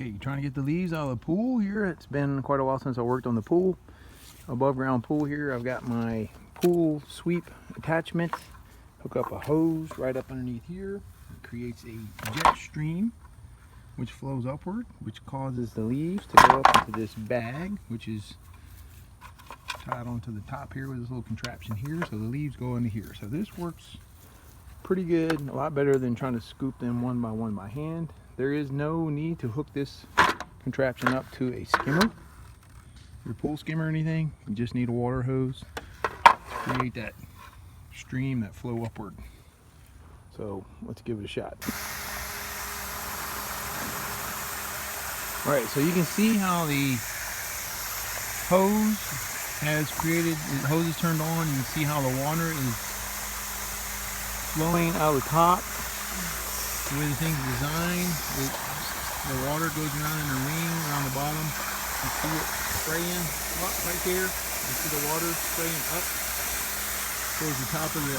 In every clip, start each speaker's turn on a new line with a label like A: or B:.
A: Okay, trying to get the leaves out of the pool here. It's been quite a while since I worked on the pool. Above ground pool here. I've got my pool sweep attachment. Hook up a hose right up underneath here. It creates a jet stream which flows upward, which causes the leaves to go up into this bag, which is tied onto the top here with this little contraption here. So the leaves go into here. So this works pretty good, a lot better than trying to scoop them one by hand. There is no need to hook this contraption up to a skimmer, your pool skimmer or anything. You just need a water hose to create that stream, that flow upward. So let's give it a shot. All right, so you can see how the hose has created, the hose is turned on. You can see how the water is flowing out of the top. The way the thing's designed, the water goes around in a ring around the bottom. You see it spraying up right there. You see the water spraying up towards the top of the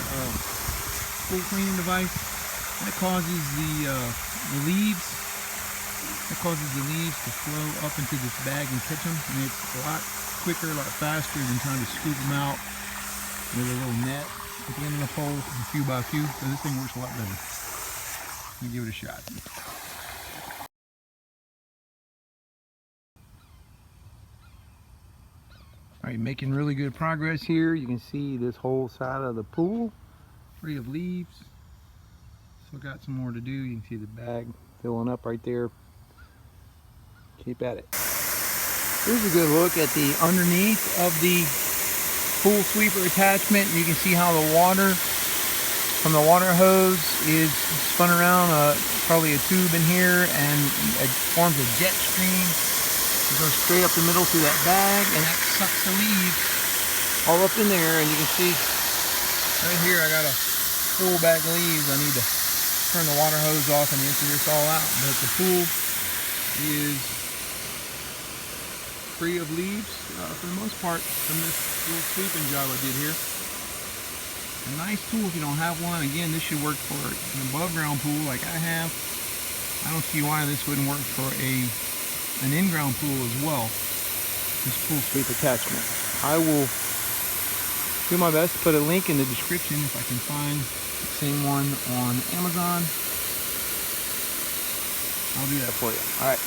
A: pool cleaning device. That causes the leaves. That causes the leaves to flow up into this bag and catch them. And it's a lot quicker, a lot faster than trying to scoop them out with a little net at the end of the pole, a few by few. So this thing works a lot better. Let me give it a shot. All right, making really good progress here. You can see this whole side of the pool free of leaves. Still got some more to do. You can see the bag filling up right there. Keep at it. Here's a good look at the underneath of the pool sweeper attachment. You can see how the water from the water hose is spun around probably a tube in here, and it forms a jet stream. It goes straight up the middle through that bag, and that sucks the leaves all up in there. And you can see right here I got a full bag of leaves. I need to turn the water hose off and empty this all out. But the pool is free of leaves for the most part from this little sweeping job I did here. A nice tool if you don't have one. Again, this should work for an above ground pool like I have. I don't see why this wouldn't work for an in-ground pool as well. This pool sweep attachment. I will do my best to put a link in the description if I can find the same one on Amazon. I'll do that for you. All right.